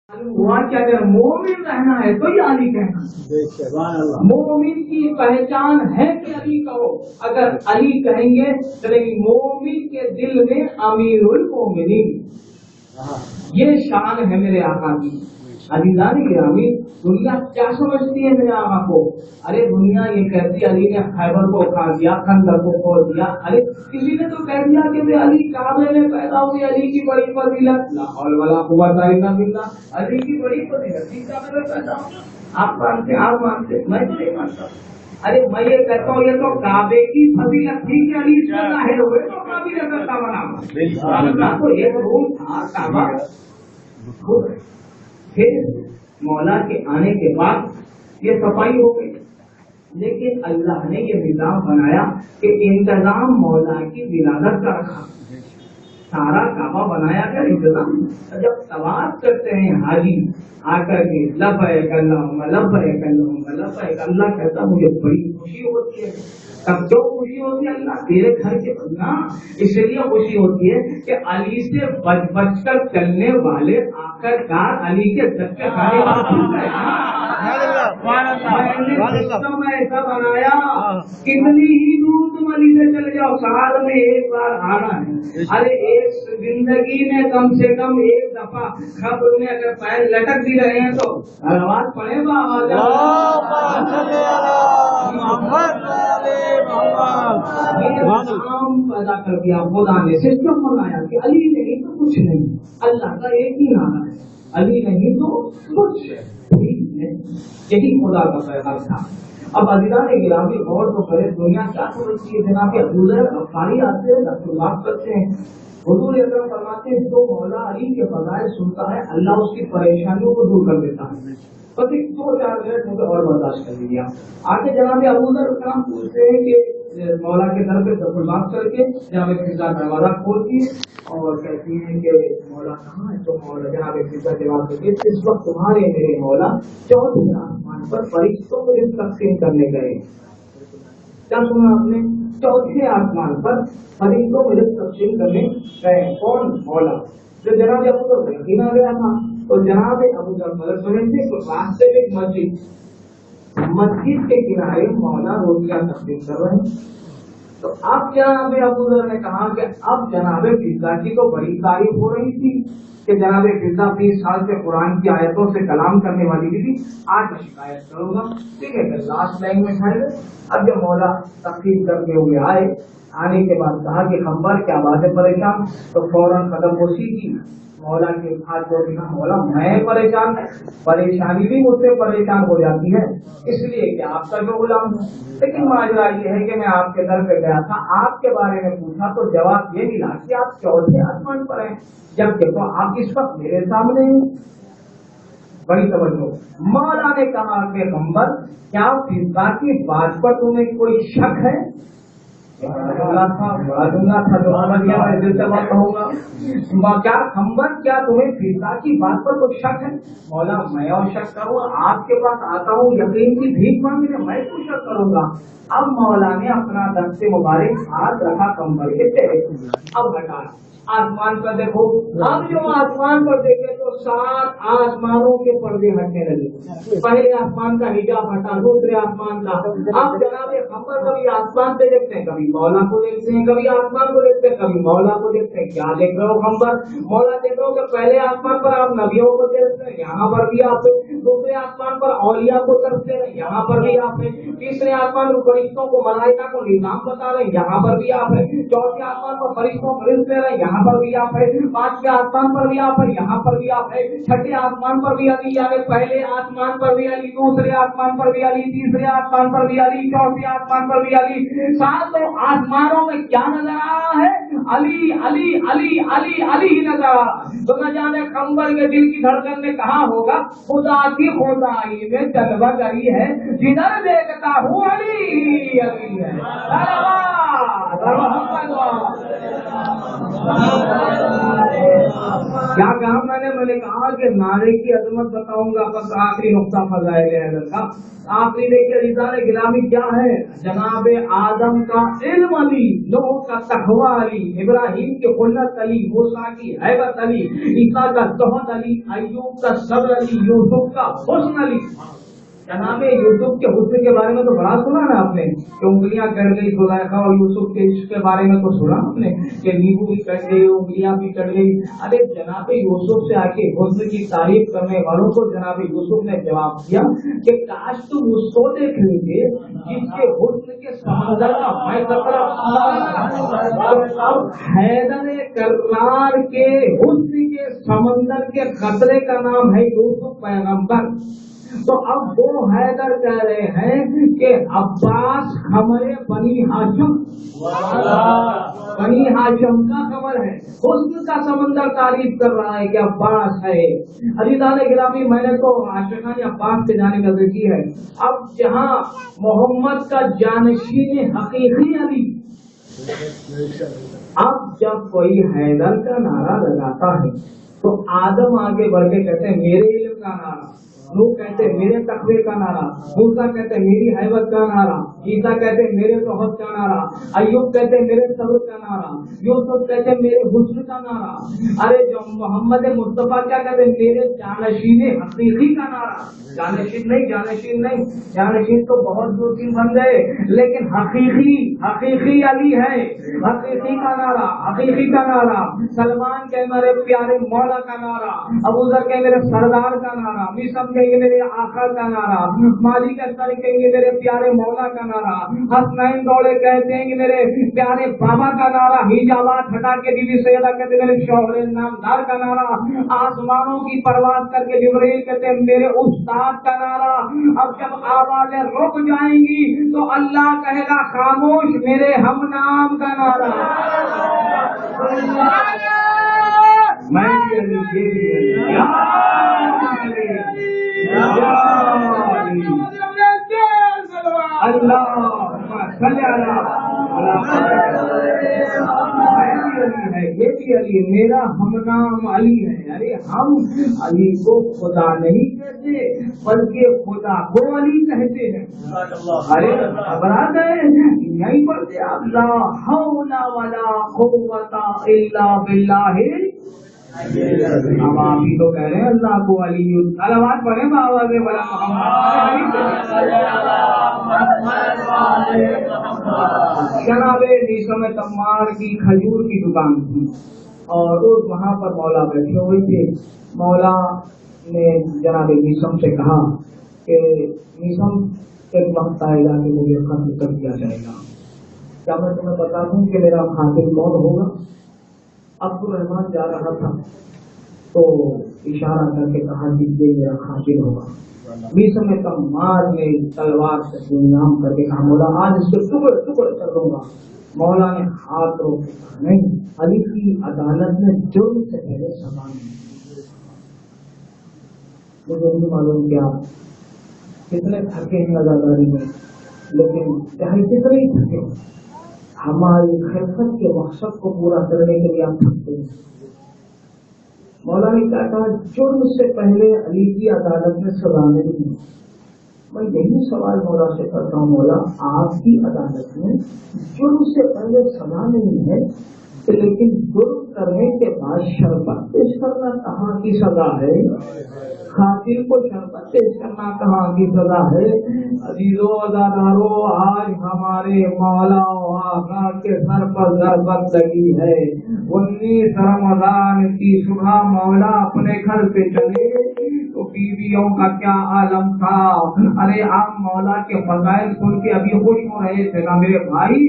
ہوا کہ اگر مومن رہنا ہے تو یہ علی کہنا. مومن کی پہچان ہے کہ علی کہو. اگر علی کہیں گے تو مومن کے دل میں امیر المومنین، یہ شان ہے میرے آقا کی. عزیزان گرامی، دنیا کیا سمجھتی ہے میرے آقا کو؟ ارے دنیا یہ کہتی علی نے خیبر کو کھا دیا، خندق کو کھول دیا. ارے کسی نے تو کہہ دیا کہ علی کعبے میں پیدا ہوئی، علی کی بڑی فضیلت. لا حول ولا قوت الا باللہ. علی کی بڑی فضیلت کعبے میں پیدا ہوئی. آپ مانتے؟ آپ مانتے؟ میں تو نہیں مانتا. ارے میں یہ کہتا ہوں یہ تو کعبے کی فضیلت تھی کہ علی اس میں ظاہر ہوئے تو کعبے کا بنا. تو ایک روم تھا کعبہ. پھر مولا کے آنے کے بعد یہ صفائی ہو گئی، لیکن اللہ نے یہ نظام بنایا کہ انتظام مولا کی ولادت کا رکھا. سارا کعبہ بنایا گیا انتظام. جب طواف کرتے ہیں حاجی آ کر کے لبیک اللہم لبیک اللہم لبیک، اللہ کہتا مجھے بڑی خوشی ہوتی ہے. تب جو خوشی ہوتی ہے اللہ تیرے گھر کے بندہ، اس لیے خوشی ہوتی ہے کہ علی سے بچ بچ کر چلنے والے آخر کار علی کے دکے کھانے والے. میں ایسا بنایا کتنی ہی دور تم علی سے چلے جاؤ، سال میں ایک بار آنا ہے. ارے ایک زندگی میں کم سے کم ایک دفعہ خبر میں اگر پیر لٹک بھی رہے ہیں تو آواز پڑے گا. پیدا کر دیا خدا نے، سسٹم بنایا کہ علی نہیں تو کچھ نہیں. اللہ کا ایک ہی نام ہے، علی نہیں تو کچھ. یہی خدا کا پیغام تھا. اب عزیزان گرامی اور تو کرے دنیا کیا سمجھتی ہے؟ جناب ابوذر غفاری آتے ہیں، بات کرتے ہیں. حضور اکرم فرماتے ہیں جو مولا علی کے فضائل سنتا ہے اللہ اس کی پریشانیوں کو دور کر دیتا ہے. بس ایک 2-4 منٹ مجھے اور برداشت کر لیجیے. آگے جناب ابوذر اکرم پوچھتے ہیں کہ مولا کے در پہ بات کر کے جناب فضا دروازہ کھولتی ہے اور کہتی ہیں کہ مولا کہاں ہے؟ تو مولا جناب فضا جواب دیتے اس وقت تمہارے میرے مولا 4 آسمان پر فرشتوں کو تقسیم کرنے گئے. کیا سنا آپ نے؟ 4 آسمان پر فرشتوں کو تقسیم کرنے گئے. کون؟ مولا. جو جناب ابوذر یقین آ گیا تھا تو جناب ابوذر مدد سمجھتے تو راستے میں مسجد کے کنارے مولا روٹیاں تقسیم کر رہے ہیں. تو اب جناب ابوذر نے کہا کہ اب جناب فضا کی تو بڑی تعریف ہو رہی تھی کہ جناب فضا 20 سال سے قرآن کی آیتوں سے کلام کرنے والی بھی تھی، آج میں شکایت کروں گا. ٹھیک ہے کہ لاسٹ لائن میں کھڑے. اب جب مولا تقسیم کرتے ہوئے آئے، آنے کے بعد کہا کہ خبر کیا بات ہے پریشان؟ تو فوراً قدم کوشی کی، مولا کے ہاتھ جوڑ کے کہا مولا میں پریشان، پریشانی بھی مجھ سے پریشان ہو جاتی ہے اس لیے کہ آپ کا جو غلام ہوں. لیکن ماجرا یہ ہے کہ میں آپ کے در پہ گیا تھا، آپ کے بارے میں پوچھا تو جواب یہ ملا کہ آپ 4 آسمان پر ہیں، جبکہ تو آپ اس وقت میرے سامنے ہیں. بڑی توجہ. مولا نے کہا کہ پیغمبر کیا فضا کی بات پر تمہیں کوئی شک ہے؟ بڑا جملہ تھا جو سمجھ گیا میں دل سے بات کہوں گا. کیا خمبر کیا تمہیں فضا کی بات پر کوئی شک ہے؟ مولا میں اور شک کروں؟ آپ کے پاس آتا ہوں یقین کی بھیک مانگنے، میں کیوں شک کروں گا؟ اب مولا نے اپنا دست مبارک ہاتھ رکھا کمبل کے چہرے. اب ہٹا آسمان پر دیکھو. اب جو آسمان پر دیکھے تو 7 آسمانوں کے پردے ہٹنے لگے. پہلے آسمان کا حجاب ہٹا، دوسرے آسمان کا. اب جناب خبر کبھی آسمان سے دیکھتے ہیں، کبھی مولا کو دیکھتے ہیں، کبھی آسمان کو دیکھتے ہیں، کبھی مولا کو دیکھتے ہیں. کیا دیکھ رہے ہو خبر؟ مولا دیکھ رہے ہو کہ پہلے آسمان پر آپ نبیوں کو دیکھتے ہیں، یہاں پر بھی آپ، دوسرے آسمان پر اولیاء کو دیکھتے ہیں، یہاں پر بھی آپ ہیں. تیسرے آسمان پر فرشتوں کو ملائکہ کو نظام بتا رہے ہیں، یہاں پر بھی آپ ہیں. 4 آسمان پر فرشتوں کو رزق دے رہے ہیں، یہاں پر بھی آپ ہے. 5 آسمان پر بھی آپ ہے، یہاں پر بھی آپ ہے. 6 آسمان پر بھی علی، یعنی پہلے آسمان پر بھی علی، دوسرے آسمان پر بھی علی، تیسرے آسمان پر بھی علی، 4 آسمان پر بھی علی. 7 آسمانوں میں کیا نظر آ رہا ہے؟ علی علی علی علی علی ہی نظر آ رہا. تو نہ جانے کمبر کے دل کی دھڑکن نے کہا ہوگا خدا کی خدائی میں جلوہ گری ہے، جدھر دیکھتا ہوں علی علی ہے. محمد کیا کہا میں نے کہا کہ نعرے کی عظمت بتاؤں گا، بس آخری نقطہ فضائل اہل کا آخری دیکھیے عزیزان گرامی کیا ہے؟ جناب آدم کا علم علی، نوح کا تقویٰ علی، ابراہیم کے خلت علی، موسیٰ کی ہیبت علی، عیسیٰ کا زہد علی، ایوب کا صبر علی، یوسف کا حسن علی۔ جناب یوسف کے حسن کے بارے میں تو بڑا سنا نا آپ نے کہ انگلیاں کٹ گئی زلیخا اور یوسف کے عشق کے بارے میں تو سنا آپ نے کہ نیبو بھی کٹ گئی، انگلیاں بھی کٹ گئی۔ ارے جناب یوسف سے آ کے حسن کی تعریف کرنے والوں کو جناب یوسف نے جواب دیا کہ کاش تم اس کو دیکھ لیجیے جس کے حسن کے سمندر کا میں قطرہ۔ اب حیدر کرار کے حسن کے سمندر کے قطرے کا نام ہے یوسف پیغمبر۔ تو اب وہ حیدر کہہ رہے ہیں کہ عباس ہمارے بنی ہاشم کا خبر ہے، حسن کا سمندر تعریف کر رہا ہے کہ عباس ہے۔ عزیزان گرامی میں نے تو عاشقان عباس کے جانے کا ذکر کی ہے۔ اب جہاں محمد کا جانشین حقیقی علی، اب جب کوئی حیدر کا نعرہ لگاتا ہے تو آدم آگے بڑھ کے کہتے ہیں میرے علم کا نعرہ، نوح کہتے ہیں میرے تقوی کا نعرہ، موسیٰ کہتے ہیں میری ہیبت کا نعرہ، عیسیٰ کہتے ہیں میرے توحید کا نعرہ، ایوب کہتے ہیں میرے صبر کا نعرہ، یوسف کہتے ہیں میرے حسن کا نعرہ۔ ارے جو محمد مصطفیٰ کیا کہتے ہیں میرے جانشین حقیقی کا نعرہ۔ جانشین نہیں، جانشین تو بہت دور کی بن گئے، لیکن حقیقی علی ہے، حقیقی کا نعرہ، سلمان کہ میرے پیارے مولا کا نعرہ، ابوذر کہ میرے سردار کا نعرہ، میثم کہیں گے میرے آقا کا نعرہ، مالک اشتری کہیں گے میرے پیارے مولا کا نعرہ، حسنین دولے کہتے ہیں کہ میرے پیارے بابا کا نعرہ، حجابات ہٹا کے بی بی سیدہ کہتے ہیں میرے شوہر نامدار کا نعرہ، آسمانوں کی پرواز کر کے جبرائیل کہتے ہیں میرے استاد کا نعرہ۔ اب جب آوازیں رک جائیں گی تو اللہ کہے گا خاموش، میرے ہم نام کا نعرہ۔ میں یہ بھی علی میرا ہم نام علی ہے۔ ارے ہم علی کو خدا نہیں کہتے بلکہ خدا کو علی کہتے ہیں۔ ارے گھبرا گئے نہیں پڑھتے آپ لا حول ولا قوت الا باللہ۔ اب آپ ہی تو کہہ رہے ہیں اللہ کو علی، آواز پڑھیں بآواز بڑا جناب میثم تمار کی کھجور کی دکان تھی اور وہاں پر مولا بیٹھے ہوئے تھے۔ مولا نے جناب میثم سے کہا کہ میثم ایک وقت آئے گا کہ مجھے قتل کر دیا جائے گا، کیا میں تمہیں بتا دوں کہ میرا قاتل کون ہوگا؟ عبد الرحمان جا رہا تھا تو اشارہ کر کے کہا کہ یہ میرا قاتل ہوگا۔ میثم تمار نے تلوار سے انعام کر کے کہا مولا آج اس کے ٹکڑے ٹکڑے کر دوں گا۔ مولا نے ہاتھ روک کے کہا نہیں، علی کی عدالت میں جرم سے پہلے سزا نہیں۔ مجھے نہیں معلوم کیا کتنے تھکے ہیں عزاداری میں، لیکن چاہے کتنے ہی تھکے ہماری خدمت کے مقصد کو پورا کرنے کے لیے آپ تھکتے ہیں۔ مولا نے کیا کہا جرم سے پہلے علی کی عدالت میں سزا نہیں۔ میں یہی سوال مولا سے کرتا ہوں مولا آپ کی عدالت میں جرم سے پہلے سزا نہیں ہے لیکن جرم کرنے کے بعد شربت پیش کرنا کہاں کی سزا ہے؟ قاتل کو شربت پیش کرنا کہاں کی سزا ہے؟ عزیزو عزادارو آج ہمارے مولا و آقا کے سر پر ضربت لگی ہے۔ 19 رمضان کی صبح مولا اپنے گھر پہ چلے تو بیویوں کا کیا عالم تھا۔ ارے آپ مولا کے فضائل سن کے ابھی خوش ہو رہے تھے نا میرے بھائی؟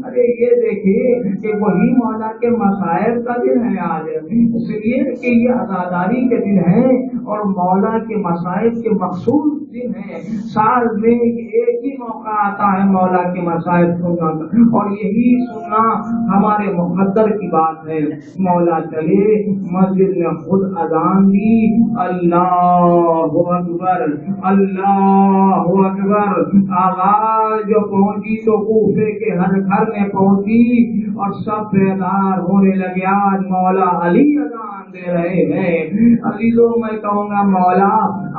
ارے یہ دیکھیے کہ وہی مولا کے مسائل کا دن ہے آج، اس لیے کہ یہ عزاداری کے دن ہے اور مولا کے مسائل کے مخصوص دن ہے۔ سال میں ایک ہی موقع آتا ہے مولا کے مسائل سننا اور یہی سننا ہمارے مقدر کی بات ہے۔ مولا چلے مسجد میں خود اذان دی، اللہ اکبر اللہ اکبر، آواز جو پہنچی تو کوفے کے ہر گھر شہر میں پہنچی اور سب بیدار ہونے لگے. آج مولا علی اذان دے رہے ہیں. عزیزوں میں کہوں گا مولا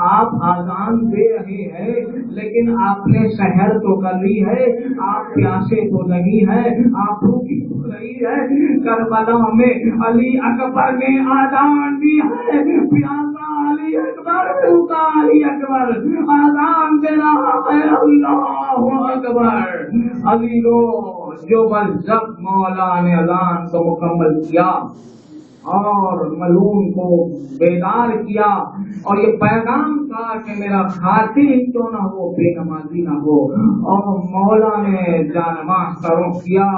آپ اذان دے رہے ہیں لیکن آپ نے سحر تو کر لی ہے, آپ پیاسے تو نہیں ہے, آپ بھوکی تو نہیں ہے. کربلا میں علی اکبر نے اذان دی ہے, پیاسا علی اکبر, بھوکا علی اکبر اذان دے رہا ہے. اللہ اکبر. عزیزوں جو جب مولا نے اذان کو مکمل کیا اور ملعون کو بیدار کیا اور یہ پیغام تھا کہ میرا قاتل کیوں نہ ہو, بے نمازی نہ ہو, اور مولا نے جانماز کا رخ کیا.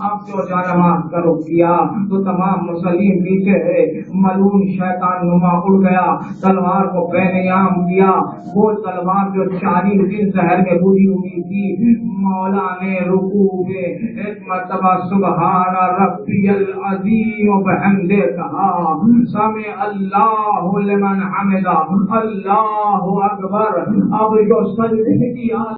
اب جو جانماز کا رخ کیا تو تمام مسلم نیچے ہے. ملعون شیطان نما اڑ گیا, تلوار کو بینیام کیا. وہ تلوار جو 40 دن زہر میں بوجھی ہوئی تھی, مولا نے رکوع میں ایک مرتبہ سبحان ربی العظیم و بحمدہ کہا. سمع اللہ لمن حمدہ, اللہ اکبر. اب جو سجدے کی